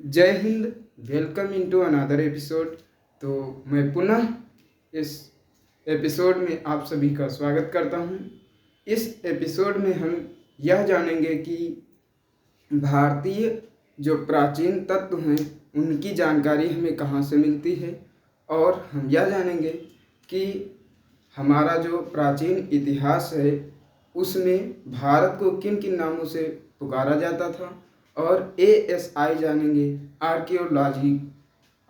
जय Hind. Welcome into another episode. तो मैं पुनः इस एपिसोड में आप सभी का स्वागत करता हूं। इस एपिसोड में हम यह जानेंगे कि भारतीय जो प्राचीन तत्व हैं उनकी जानकारी हमें कहां से मिलती है, और हम यह जानेंगे कि हमारा जो प्राचीन इतिहास है उसमें भारत को किन किन नामों से पुकारा जाता था, और ASI जानेंगे,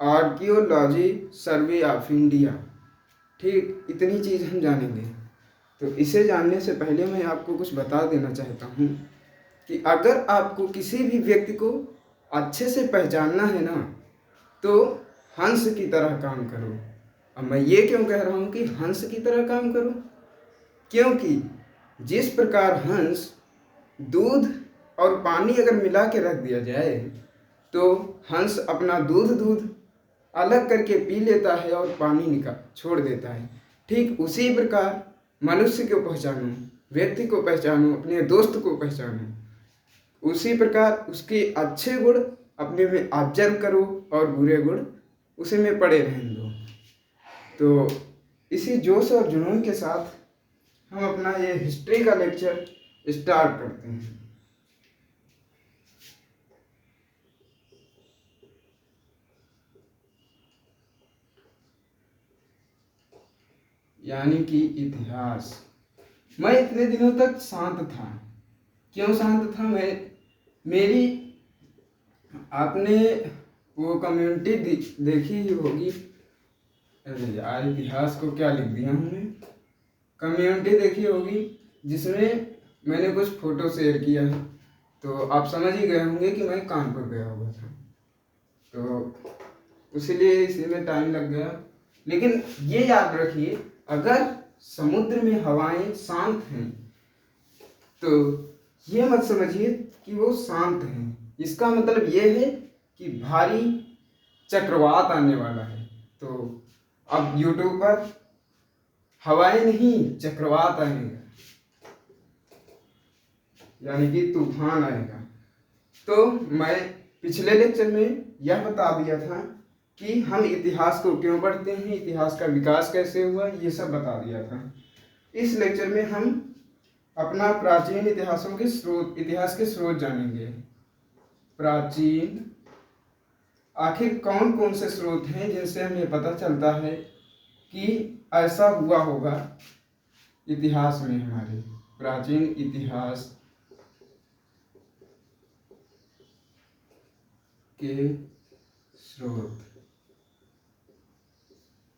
आर्कियोलॉजी सर्वे ऑफ इंडिया। ठीक, इतनी चीज़ हम जानेंगे। तो इसे जानने से पहले मैं आपको कुछ बता देना चाहता हूँ कि अगर आपको किसी भी व्यक्ति को अच्छे से पहचानना है ना, तो हंस की तरह काम करो। अब मैं ये क्यों कह रहा हूँ कि हंस की तरह काम करो, क्योंकि जिस प्रकार हंस दूध और पानी अगर मिला के रख दिया जाए तो हंस अपना दूध अलग करके पी लेता है और पानी निकाल छोड़ देता है। ठीक उसी प्रकार मनुष्य को पहचानो, व्यक्ति को पहचानो, अपने दोस्त को पहचानो। उसी प्रकार उसके अच्छे गुण अपने में ऑब्जर्व करो और बुरे गुण उसी में पड़े रहने दो। तो इसी जोश और जुनून के साथ हम अपना ये हिस्ट्री का लेक्चर स्टार्ट करते हैं। यानी कि इतिहास। मैं इतने दिनों तक शांत था। क्यों शांत था? मेरी आपने वो कम्युनिटी देखी ही होगी। अरे यार, इतिहास को क्या लिख दिया हमने। कम्युनिटी देखी होगी जिसमें मैंने कुछ फोटो शेयर किया है, तो आप समझ ही गए होंगे कि मैं कानपुर गया हुआ था, तो इसीलिए इसी में टाइम लग गया। लेकिन ये याद रखिए, अगर समुद्र में हवाएं शांत हैं तो ये मत समझिए कि वो शांत हैं। इसका मतलब ये है कि भारी चक्रवात आने वाला है। तो अब यूट्यूब पर हवाएं नहीं, चक्रवात आएगा, यानी कि तूफान आएगा। तो मैं पिछले लेक्चर में यह बता दिया था कि हम इतिहास को क्यों पढ़ते हैं, इतिहास का विकास कैसे हुआ, ये सब बता दिया था। इस लेक्चर में हम अपना प्राचीन इतिहास के स्रोत जानेंगे। प्राचीन आखिर कौन कौन से स्रोत हैं जिनसे हमें पता चलता है कि ऐसा हुआ होगा इतिहास में। हमारे प्राचीन इतिहास के स्रोत,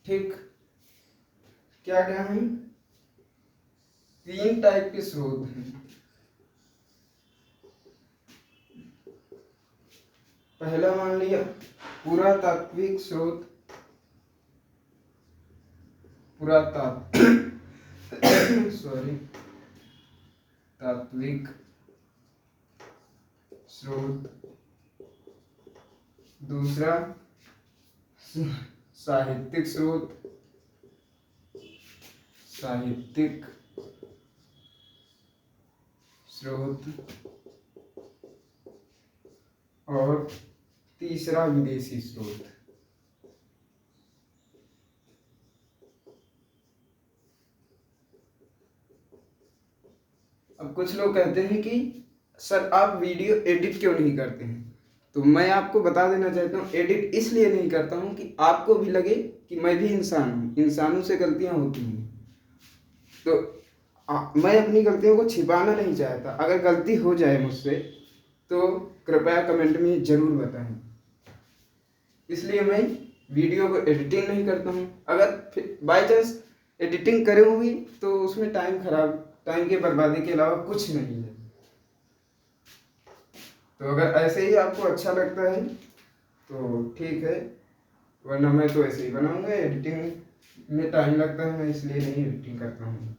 ठीक, क्या क्या हैं? 3 टाइप के स्रोत हैं। पहला मान लिया पुरातात्विक स्रोत। तात्विक स्रोत। दूसरा साहित्यिक स्रोत। और तीसरा विदेशी स्रोत। अब कुछ लोग कहते हैं कि सर आप वीडियो एडिट क्यों नहीं करते हैं? तो मैं आपको बता देना चाहता हूँ, एडिट इसलिए नहीं करता हूँ कि आपको भी लगे कि मैं भी इंसान हूँ, इंसानों से गलतियाँ होती हैं। तो मैं अपनी गलतियों को छिपाना नहीं चाहता। अगर गलती हो जाए मुझसे तो कृपया कमेंट में जरूर बताएं। इसलिए मैं वीडियो को एडिटिंग नहीं करता हूँ। अगर बाय चांस एडिटिंग करूँगी तो उसमें टाइम की बर्बादी के अलावा कुछ नहीं है। तो अगर ऐसे ही आपको अच्छा लगता है तो ठीक है, वरना मैं तो ऐसे ही बनाऊंगा। एडिटिंग में टाइम लगता है, मैं इसलिए नहीं एडिटिंग करता हूँ।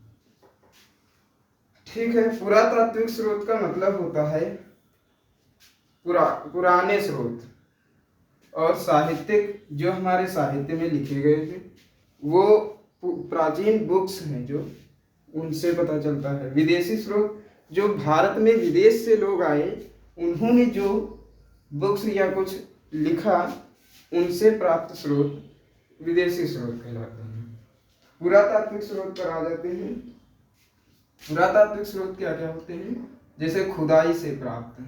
ठीक है, पुरातात्विक स्रोत का मतलब होता है पुराने स्रोत, और साहित्यिक जो हमारे साहित्य में लिखे गए थे वो प्राचीन बुक्स हैं जो, उनसे पता चलता है। विदेशी स्रोत जो भारत में विदेश से लोग आए, उन्होंने जो बुक्स या कुछ लिखा उनसे प्राप्त स्रोत विदेशी स्रोत कहलाते हैं। पुरातात्विक स्रोत पर आ जाते हैं। पुरातात्विक स्रोत क्या क्या होते हैं? जैसे खुदाई से प्राप्त,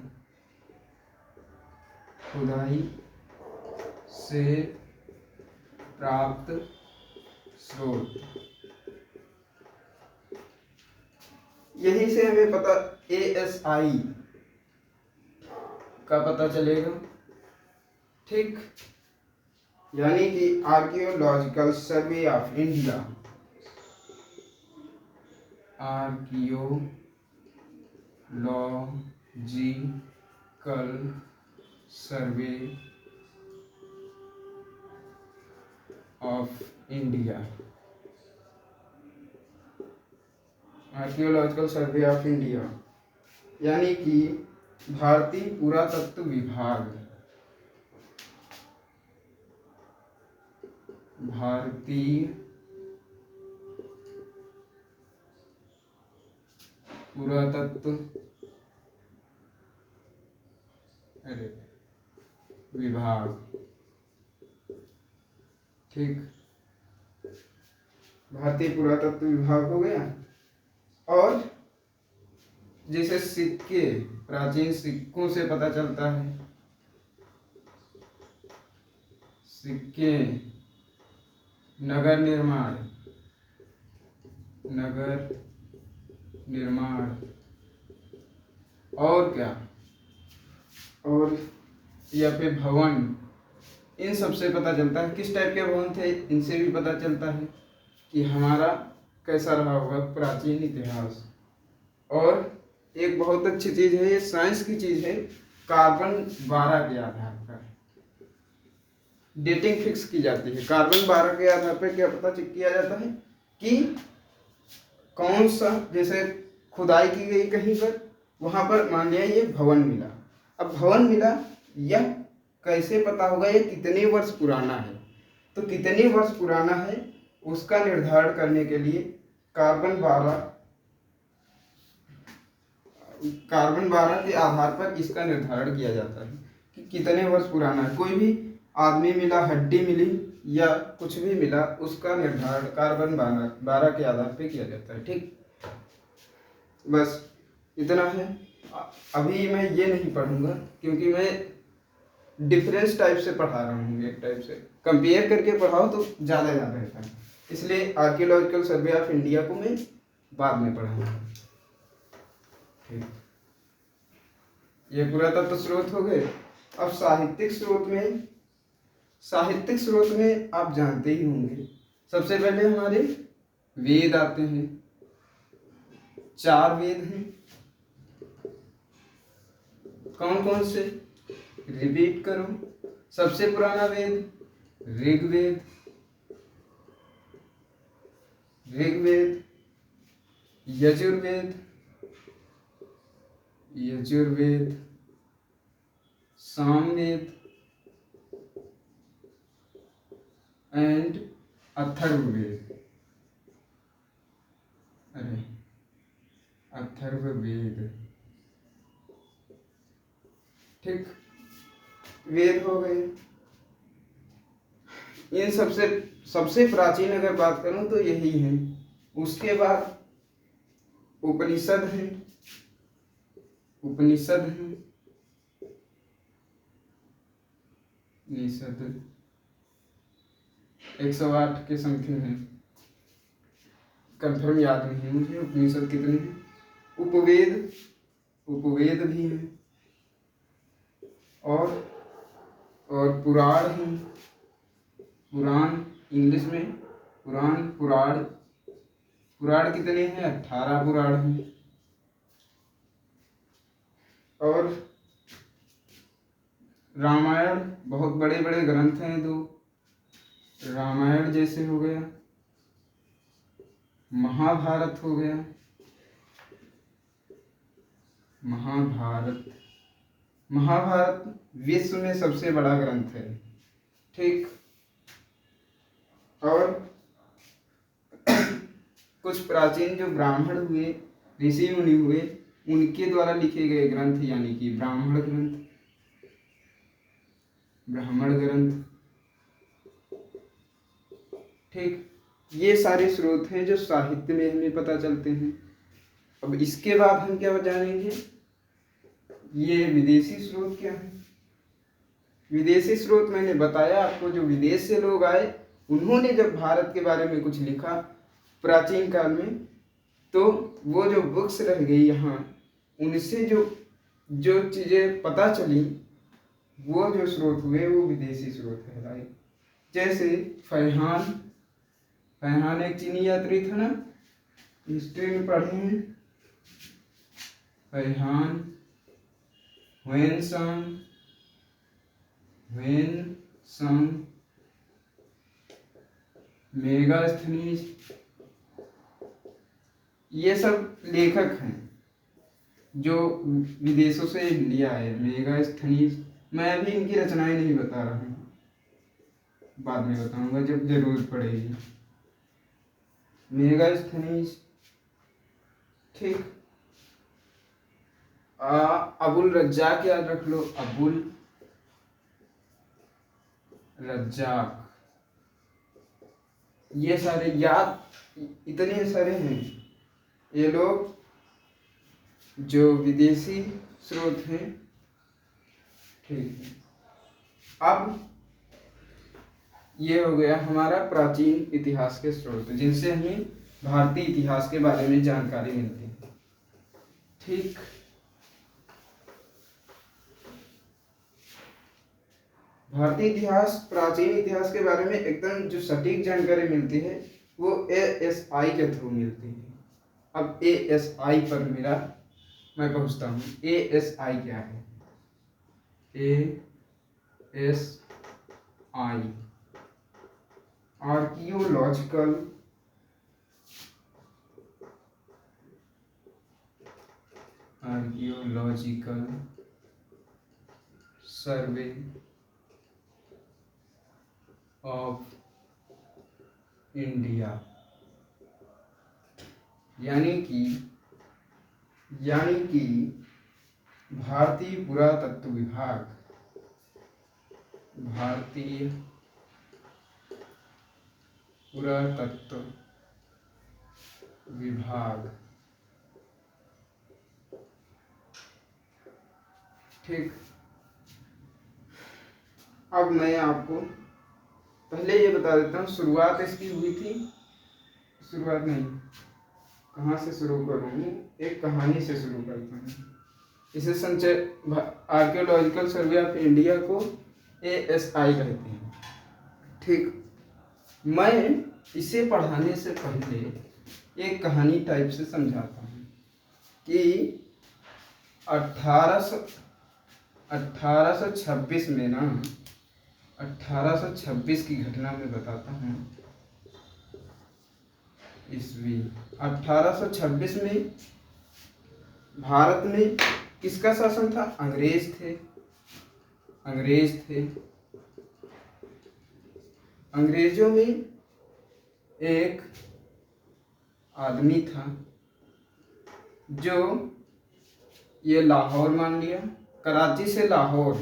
खुदाई से प्राप्त स्रोत, यही से हमें पता ASI का पता चलेगा। ठीक, यानी कि archaeological survey of India, archaeological survey of India, archaeological survey of India यानी कि भारतीय पुरातत्व विभाग, भारतीय पुरातत्व विभाग। ठीक, भारतीय पुरातत्व विभाग हो गया। और जैसे सिक्के, प्राचीन सिक्कों से पता चलता है, सिक्के, नगर निर्माण, नगर निर्माण, और क्या, और या फिर भवन, इन सब से पता चलता है। किस टाइप के भवन थे, इनसे भी पता चलता है कि हमारा कैसा रहा होगा प्राचीन इतिहास। और एक बहुत अच्छी चीज है, ये साइंस की चीज है, कार्बन 12 के आधार पर डेटिंग फिक्स की जाती है। कार्बन 12 के आधार पर क्या पता किया जाता है कि कौन सा, जैसे खुदाई की गई कहीं पर, वहां पर मान लिया ये भवन मिला। अब भवन मिला, यह कैसे पता होगा ये कितने वर्ष पुराना है? तो कितने वर्ष पुराना है उसका निर्धारण करने के लिए कार्बन 12 के आधार पर इसका निर्धारण किया जाता है कि कितने वर्ष पुराना है। कोई भी आदमी मिला, हड्डी मिली या कुछ भी मिला, उसका निर्धारण कार्बन 12 के आधार पर किया जाता है। ठीक, बस इतना है। अभी मैं ये नहीं पढ़ूंगा क्योंकि मैं डिफरेंस टाइप से पढ़ा रहा हूँ, एक टाइप से कंपेयर करके पढ़ाओ तो ज़्यादा याद रहता है, इसलिए आर्कियोलॉजिकल सर्वे ऑफ इंडिया को मैं बाद में पढ़ाऊंगा। ठीक, ये पुरातत्व स्रोत हो गए। अब साहित्यिक स्रोत में आप जानते ही होंगे, सबसे पहले हमारे वेद आते हैं। 4 वेद हैं। कौन कौन से? रिपीट करो। सबसे पुराना वेद ऋग्वेद, यजुर्वेद, सामवेद एंड अथर्ववेद। अथर्ववेद। ठीक, वेद हो गए। इन सबसे प्राचीन अगर बात करूं तो यही है। उसके बाद उपनिषद हैं। 108 के समथिंग है, कंफर्म याद नहीं है मुझे उपनिषद कितने हैं। उपवेद भी हैं और पुराण हैं। पुराण इंग्लिश में पुराण कितने हैं? 18 पुराण हैं। और रामायण, बहुत बड़े बड़े ग्रंथ हैं 2। रामायण जैसे हो गया, महाभारत हो गया। महाभारत विश्व में सबसे बड़ा ग्रंथ है। ठीक, और कुछ प्राचीन जो ब्राह्मण हुए, ऋषि मुनि हुए, उनके द्वारा लिखे गए ग्रंथ यानी कि ब्राह्मण ग्रंथ। ब्राह्मण ग्रंथ। ठीक, ये सारे स्रोत हैं जो साहित्य में हमें पता चलते हैं। अब इसके बाद हम क्या जानेंगे, ये विदेशी स्रोत क्या है। विदेशी स्रोत मैंने बताया आपको, जो विदेश से लोग आए उन्होंने जब भारत के बारे में कुछ लिखा प्राचीन काल में, तो वो जो बुक्स रह गई यहाँ, उनसे जो जो चीज़ें पता चली, वो जो स्रोत हुए वो विदेशी स्रोत कहलाए। जैसे फैहान एक चीनी यात्री था ना, हिस्ट्री में पढ़े हैं। फैहान, ह्वेनसांग, मेगास्थनीज, ये सब लेखक हैं जो विदेशों से इंडिया आए। मेगास्थनीज, मैं अभी इनकी रचनाएं नहीं बता रहा हूँ, बाद में बताऊंगा जब जरूरत पड़ेगी। मेगास्थनीज, ठीक। अबुल रज्जाक याद रख लो, अबुल रज्जाक, ये सारे याद, इतने सारे हैं ये लोग जो विदेशी स्रोत हैं। ठीक है, अब ये हो गया हमारा प्राचीन इतिहास के स्रोत, जिनसे हमें भारतीय इतिहास के बारे में जानकारी मिलती है। ठीक, भारतीय इतिहास, प्राचीन इतिहास के बारे में एकदम जो सटीक जानकारी मिलती है वो ASI के थ्रू मिलती है। अब ASI पर मैं पहुंचता हूँ। ASI क्या है? ASI archaeological survey of India, यानी कि भारतीय पुरातत्व विभाग, भारतीय पुरातत्व विभाग। ठीक, अब मैं आपको पहले ये बता देता हूँ शुरुआत इसकी हुई थी। शुरुआत नहीं, कहाँ से शुरू करूँ, एक कहानी से शुरू करता हूँ। इसे संचय आर्कियोलॉजिकल सर्वे ऑफ इंडिया को ASI कहते हैं। ठीक, मैं इसे पढ़ाने से पहले एक कहानी टाइप से समझाता हूँ कि 1826 में ना, 1826 की घटना में बताता हूँ। ईस्वी 1826 में भारत में किसका शासन था? अंग्रेज थे। अंग्रेजों में एक आदमी था जो ये लाहौर मान लिया, कराची से लाहौर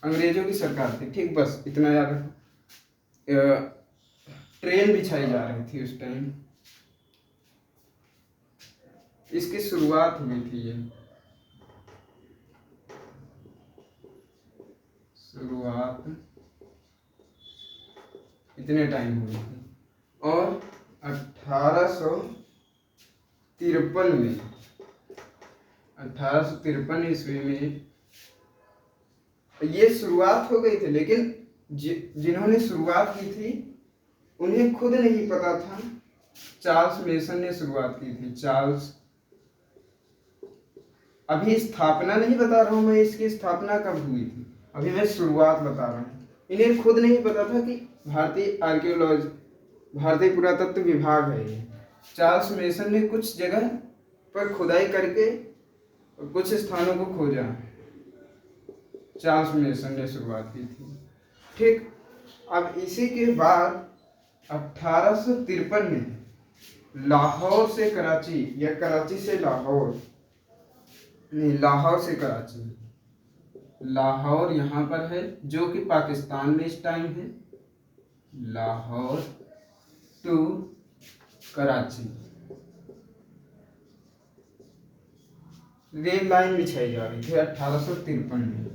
अंग्रेजों की सरकार थी। ठीक, बस इतना याद रखो। ट्रेन बिछाई जा रही थी उस टाइम, इसकी शुरुआत हुई थी। ये शुरुआत इतने टाइम हुई थी, और 1853 ईस्वी में ये शुरुआत हो गई थी। लेकिन जिन्होंने शुरुआत की थी उन्हें खुद नहीं पता था। चार्ल्स मेसन ने शुरुआत की थी। चार्ल्स, अभी स्थापना नहीं बता रहा हूँ मैं, इसकी स्थापना कब हुई थी, अभी मैं शुरुआत बता रहा हूँ। इन्हें खुद नहीं पता था कि भारतीय पुरातत्व विभाग है ये। चार्ल्स मेसन ने कुछ जगह पर खुदाई करके कुछ स्थानों को खोजा। चार्ल्स मेसन ने शुरुआत की थी। ठीक, अब इसी के बाद 1853 में लाहौर से कराची, या कराची से लाहौर, नहीं लाहौर से कराची, लाहौर यहाँ पर है जो कि पाकिस्तान में इस टाइम है, Lahore to Karachi rail line बिछाई जा रही थी 1853 में।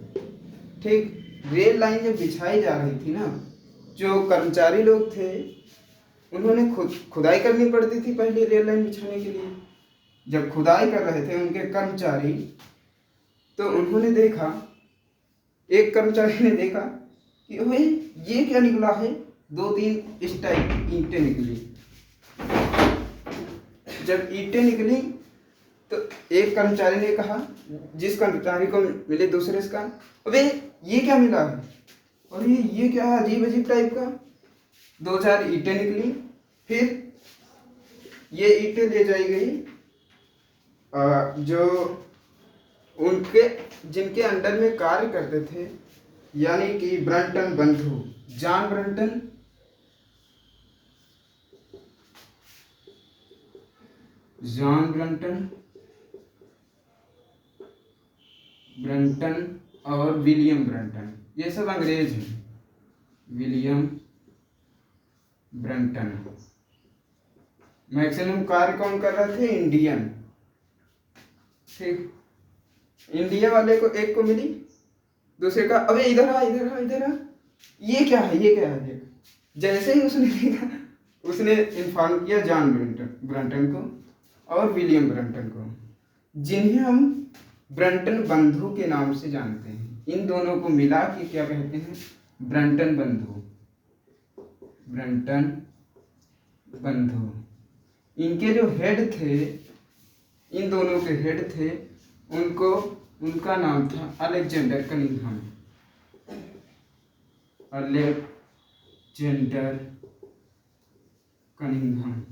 ठीक, रेल लाइन जब बिछाई जा रही थी ना, जो कर्मचारी लोग थे उन्होंने खुदाई करनी पड़ती थी पहले रेल लाइन बिछाने के लिए। जब खुदाई कर रहे थे उनके कर्मचारी, तो उन्होंने देखा, एक कर्मचारी ने देखा कि ओए ये क्या निकला है, 2-3 इस टाइप की ईंटें निकली। जब ईंटें निकली तो एक कर्मचारी ने कहा, जिस कर्मचारी को मिले दूसरे से कहा, अबे ये क्या मिला है, और ये क्या है, अजीब अजीब टाइप का। 2-4 ईंटें निकली। फिर ये ईंटें ले जाई गई जो उनके जिनके अंडर में कार्य करते थे, यानी कि ब्रंटन बंधु, जॉन ब्रंटन, ब्रंटन और विलियम ब्रंटन, ये सब अंग्रेज हैं। William Brunton. मैक्सिमम कार्य कौन कर रहे थे, इंडियन। ठीक, इंडिया वाले को एक को मिली, दूसरे का अबे इधर आ इधर आ इधर आ, ये क्या है ये क्या है देख। जैसे ही उसने देखा, उसने इन्फॉर्म किया जॉन ब्रंटन को और विलियम ब्रंटन को, जिन्हें हम ब्रंटन बंधु के नाम से जानते हैं। इन दोनों को मिला के क्या कहते हैं, ब्रंटन बंधु। ब्रंटन बंधु, इनके जो हेड थे, इन दोनों के हेड थे, उनका नाम था अलेक्जेंडर कनिंघम। Alexander Cunningham.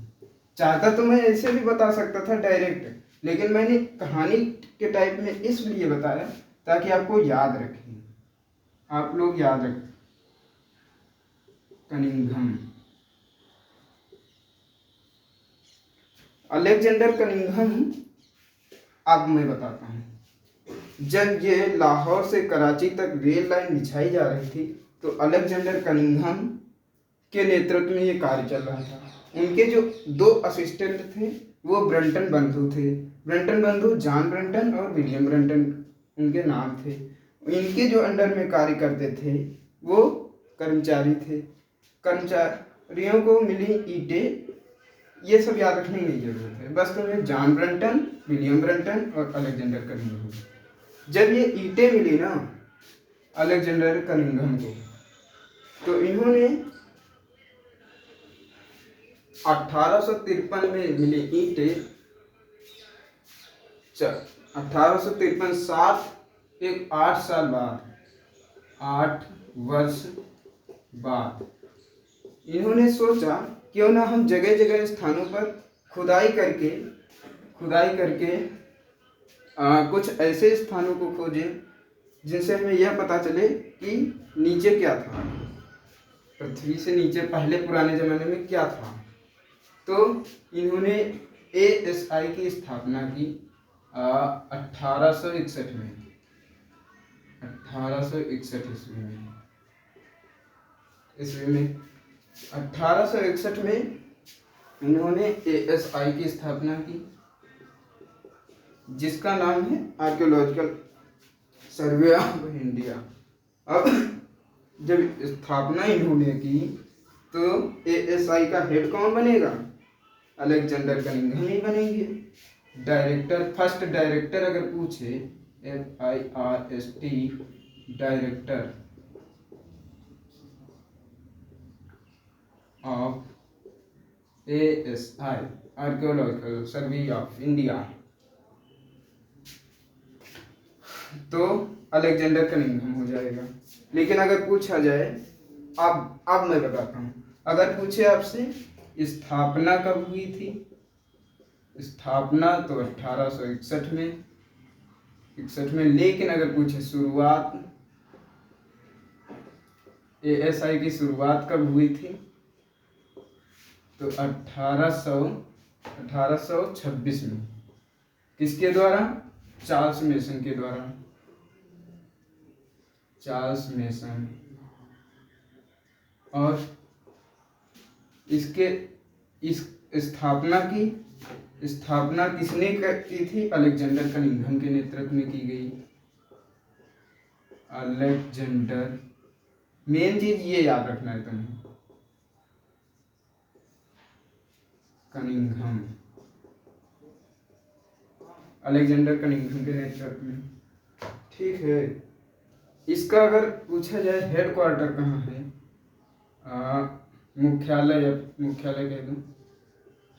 चाहता तो मैं ऐसे भी बता सकता था डायरेक्ट, लेकिन मैंने कहानी के टाइप में इसलिए बताया ताकि आपको याद रखें, आप लोग याद रखें। Cunningham, Alexander Cunningham. अब मैं बताता हूँ, जब ये लाहौर से कराची तक रेल लाइन बिछाई जा रही थी, तो अलेक्जेंडर कनिंघम के नेतृत्व में ये कार्य चल रहा था। उनके जो 2 असिस्टेंट थे वो ब्रंटन बंधु थे। ब्रंटन बंधु जॉन ब्रंटन और विलियम ब्रंटन उनके नाम थे। इनके जो अंडर में कार्य करते थे वो कर्मचारी थे। कर्मचारियों को मिली ईंटें, ये सब याद रखने की जरूरत है। बस तुम्हें जॉन ब्रंटन, विलियम ब्रंटन और अलेक्जेंडर कनिंघम। जब ये ईंटें मिली ना अलेक्जेंडर कनिंघम को, तो इन्होंने 1853 में मिली ईंटें, 1853 7 एक 8 साल बाद, 8 वर्ष बाद इन्होंने सोचा क्यों ना हम जगह जगह स्थानों पर खुदाई करके कुछ ऐसे स्थानों को खोजें जिनसे हमें यह पता चले कि नीचे क्या था, पृथ्वी से नीचे पहले पुराने ज़माने में क्या था। तो इन्होंने ASI की स्थापना की 1861 में, 1861 ईस्वी में 1861 में इन्होंने ASI की स्थापना की, जिसका नाम है आर्कियोलॉजिकल सर्वे ऑफ इंडिया। अब जब स्थापना इन्होंने की तो ASI का हेड कौन बनेगा, अलेक्जेंडर कनिंघम ही बनेंगे। डायरेक्टर, फर्स्ट डायरेक्टर अगर पूछे, FIRST, director of ASI, archaeological survey of India, तो अलेक्जेंडर कनिंघम हो जाएगा। लेकिन अगर पूछा जाए, अब मैं बताता हूँ, अगर पूछे आपसे स्थापना कब हुई थी, स्थापना तो 1861 में, लेकिन अगर पूछे शुरुआत, ASI की शुरुआत कब हुई थी, तो 1826 में। किसके द्वारा, चार्ल्स मेसन के द्वारा। Charles mason. और इसके इस स्थापना किसने की थी? अलेक्जेंडर कनिंघम के नेतृत्व में की गई। अलेक्जेंडर, मेन चीज ये याद रखना है तुम्हें, कनिंघम, अलेक्जेंडर कनिंघम के नेतृत्व में। ठीक है, इसका अगर पूछा जाए हेडक्वार्टर कहाँ है, मुख्यालय कह दूँ,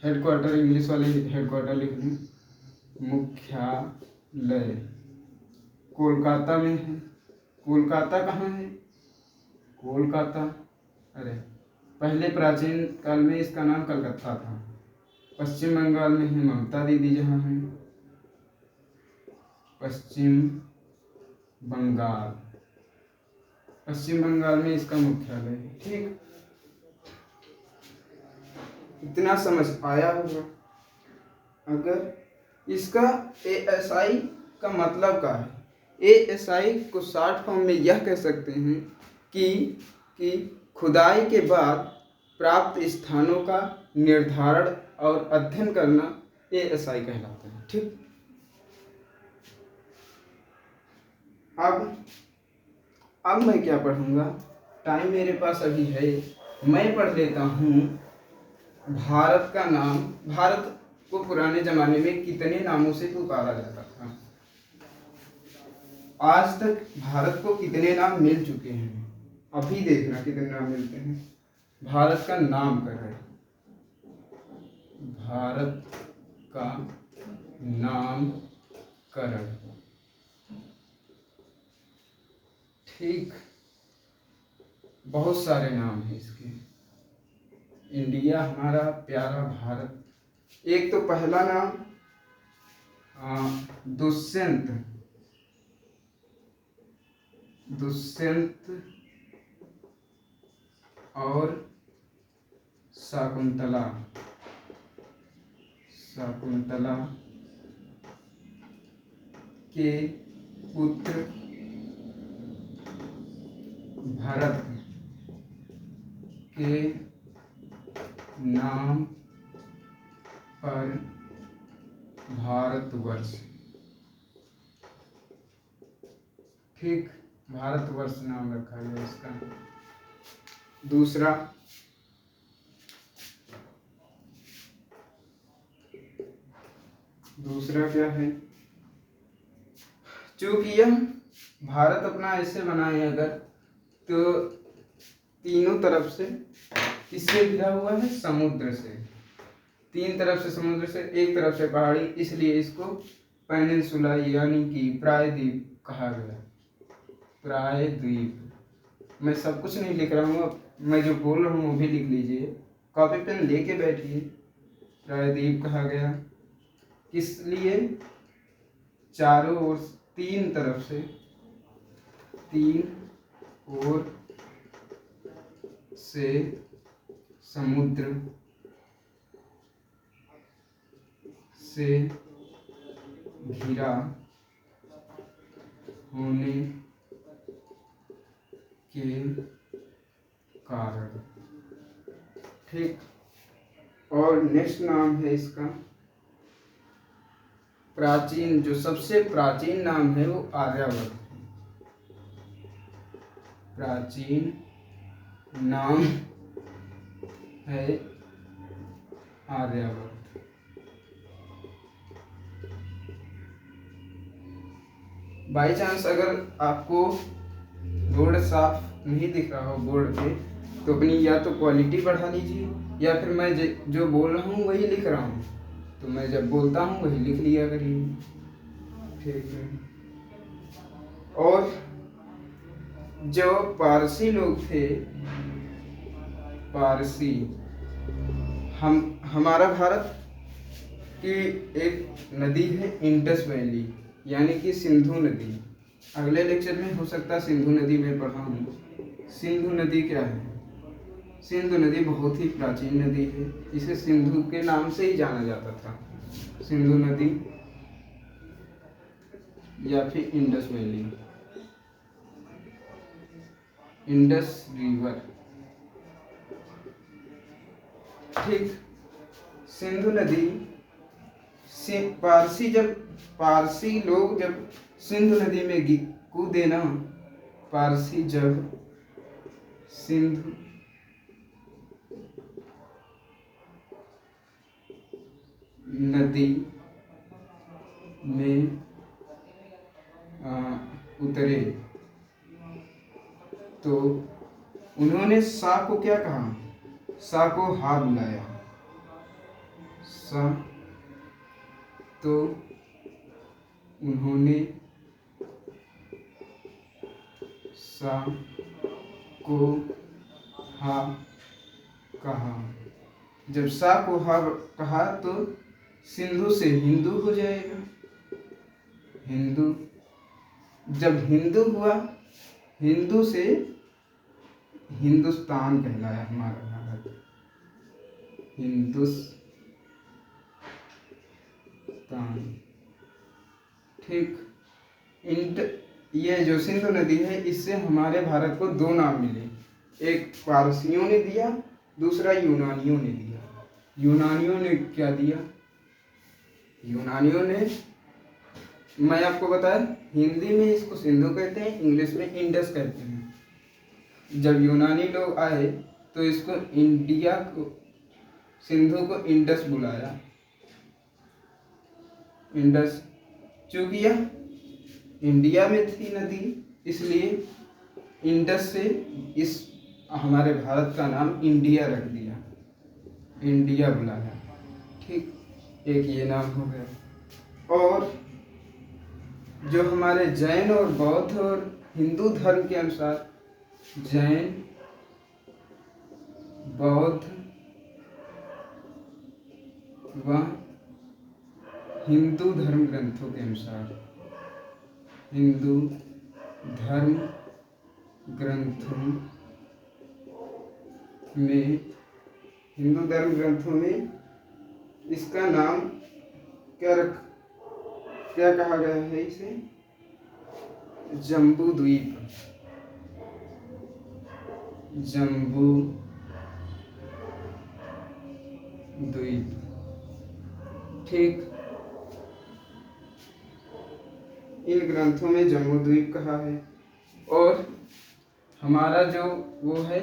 हेडक्वार्टर इंग्लिश वाले हेडक्वार्टर लिख दूँ, मुख्यालय कोलकाता में है। कोलकाता कहाँ है? कोलकाता, अरे पहले प्राचीन काल में इसका नाम कलकत्ता था। पश्चिम बंगाल में है, ममता दीदी जहाँ है, पश्चिम बंगाल में इसका मुख्यालय है। ठीक, इतना समझ आया होगा। अगर इसका ASI का मतलब क्या है? ASI को शॉर्ट फॉर्म में यह कह सकते हैं कि खुदाई के बाद प्राप्त स्थानों का निर्धारण और अध्ययन करना ASI कहलाता है। ठीक, अब मैं क्या पढ़ूंगा, टाइम मेरे पास अभी है, मैं पढ़ लेता हूँ भारत का नाम। भारत को पुराने जमाने में कितने नामों से पुकारा जाता था? आज तक भारत को कितने नाम मिल चुके हैं? अभी देखना कितने नाम मिलते हैं। भारत का नामकरण, भारत का नामकरण। ठीक, बहुत सारे नाम हैं इसके। इंडिया हमारा प्यारा भारत। एक तो पहला नाम दुष्यंत और शकुंतला के पुत्र भरत के नाम पर भारतवर्ष। ठीक, भारतवर्ष नाम रखा गया इसका। दूसरा क्या है? चूंकि यह भारत अपना ऐसे बना है अगर, तो तीनों तरफ से किससे घिरा हुआ है? समुद्र से। तीन तरफ से समुद्र से, एक तरफ से पहाड़ी, इसलिए इसको पेनिनसुला यानी कि प्रायद्वीप कहा गया। प्रायद्वीप। मैं सब कुछ नहीं लिख रहा हूँ, मैं जो बोल रहा हूँ वो भी लिख लीजिए, कॉपी पेन लेके बैठिए। प्रायद्वीप कहा गया किस लिए? चारों ओर, तीन ओर से समुद्र से घिरा होने के कारण। ठीक, और नेक्स्ट नाम है इसका प्राचीन, जो सबसे प्राचीन नाम है वो आर्यभट्ट। प्राचीन नाम है आर्यभट्ट। बाई चांस अगर आपको बोर्ड साफ नहीं दिख रहा हो बोर्ड पे, तो अपनी या तो क्वालिटी बढ़ा लीजिए, या फिर मैं जो बोल रहा हूँ वही लिख रहा हूँ, तो मैं जब बोलता हूँ वही लिख लिया करिए। ठीक है, और जो पारसी लोग थे, पारसी, हमारा भारत की एक नदी है इंडस वैली, यानी कि सिंधु नदी। अगले लेक्चर में हो सकता है सिंधु नदी में पढ़ा हूँ। सिंधु नदी क्या है? सिंधु नदी बहुत ही प्राचीन नदी है, इसे सिंधु के नाम से ही जाना जाता था। सिंधु नदी या फिर इंडस वैली। Indus river. ठीक। सिंधु नदी से पारसी लोग जब सिंधु नदी में कूदे ना, पारसी जब सिंधु नदी में उतरे तो उन्होंने सा को क्या कहा, सा को हा बुलाया, सा, तो उन्होंने सा को हा कहा। जब सा को हा कहा तो सिंधु से हिंदू हो जाएगा, हिंदू। जब हिंदू हुआ, हिंदू से हिंदुस्तान कहलाया हमारा भारत, हिंदुस्तान। ठीक। ये जो सिंधु नदी है, इससे हमारे भारत को दो नाम मिले, एक पारसियों ने दिया, दूसरा यूनानियों ने दिया। यूनानियों ने क्या दिया, यूनानियों ने, मैं आपको बताया, हिंदी में इसको सिंधु कहते हैं, इंग्लिश में इंडस कहते हैं। जब यूनानी लोग आए तो इसको इंडिया को, सिंधु को इंडस बुलाया, इंडस। चूंकि यह इंडिया में थी नदी, इसलिए इंडस से इस हमारे भारत का नाम इंडिया रख दिया, इंडिया बुलाया। ठीक। एक ये नाम हो गया। और जो हमारे जैन और बौद्ध और हिंदू धर्म के अनुसार, जैन, बौद्ध व हिंदू धर्म ग्रंथों के अनुसार, हिंदू धर्म ग्रंथों में, हिंदू धर्म ग्रंथों में इसका नाम क्या कहा गया है, इसे जम्बू द्वीप, जम्बू द्वीप। ठीक। इन ग्रंथों में जम्बू द्वीप कहा है। और हमारा जो वो है,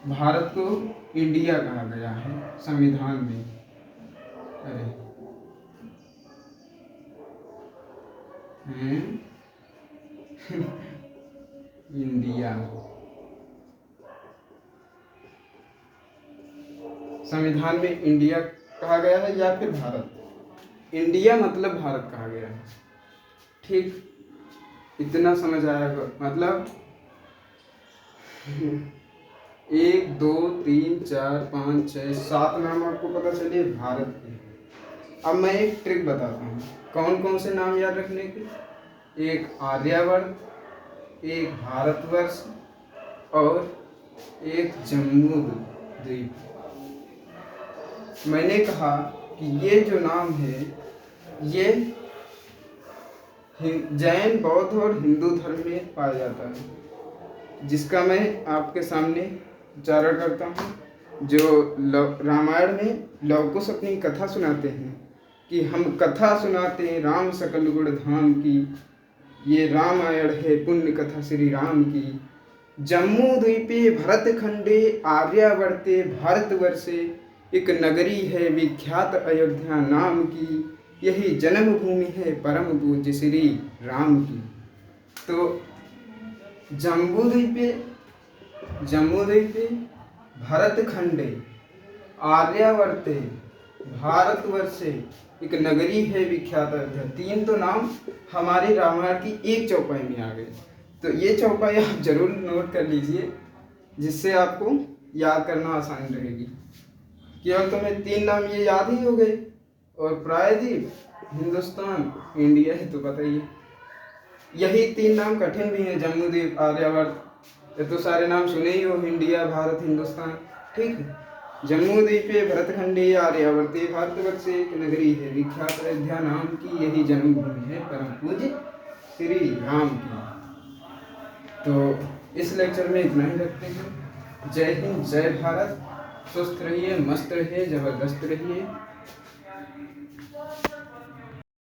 भारत को इंडिया कहा गया है संविधान में। अरे इंडिया, संविधान में इंडिया कहा गया है या फिर भारत, इंडिया मतलब भारत कहा गया है। ठीक। इतना समझ आया, मतलब 1 2 3 4 5 6 7 नाम आपको पता चलिए भारत के। अब मैं एक ट्रिक बताता हूँ कौन कौन से नाम याद रखने के। एक आर्यावर्त, एक भारतवर्ष और एक जम्मू द्वीप। मैंने कहा कि ये जो नाम है, ये जैन, बौद्ध और हिंदू धर्म में पाया जाता है, जिसका मैं आपके सामने उच्चारण करता हूँ। जो रामायण में लव कुश अपनी कथा सुनाते हैं कि हम कथा सुनाते राम सकल गुण धाम की, ये रामायण है पुण्य कथा श्री राम की। जम्मू द्वीपे भरत खंडे आर्यावर्ते भारतवर्षे, एक नगरी है विख्यात अयोध्या नाम की, यही जन्मभूमि है परम पूज्य श्री राम की। तो जम्बू द्वीपे भरत खंडे आर्यावर्ते भारतवर्षे, एक नगरी है विख्यात अयोध्या। 3 तो नाम हमारे रामायण की एक चौपाई में आ गए। तो ये चौपाई आप जरूर नोट कर लीजिए, जिससे आपको याद करना आसान रहेगी। केवल तुम्हें 3 नाम ये याद ही हो गए, और प्रायद्वीप, हिंदुस्तान, इंडिया ही तो पता ही है। यही 3 नाम कठिन भी हैं, जम्मू द्वीप, आर्यावर्त, ये तो सारे नाम सुने ही हो, इंडिया, भारत, हिंदुस्तान। ठीक है। जम्मू द्वीपे भरतखंडे आर्यावर्ते भारतवर्षे, एक नगरी है विख्यात अयोध्या नाम की, यही जन्मभूमि है परम पूज्य श्री राम की। तो इस लेक्चर में इतना ही रखते हैं। जय हिंद, जय भारत। स्वस्थ रहिए, मस्त रहिए, जबरदस्त रहिए।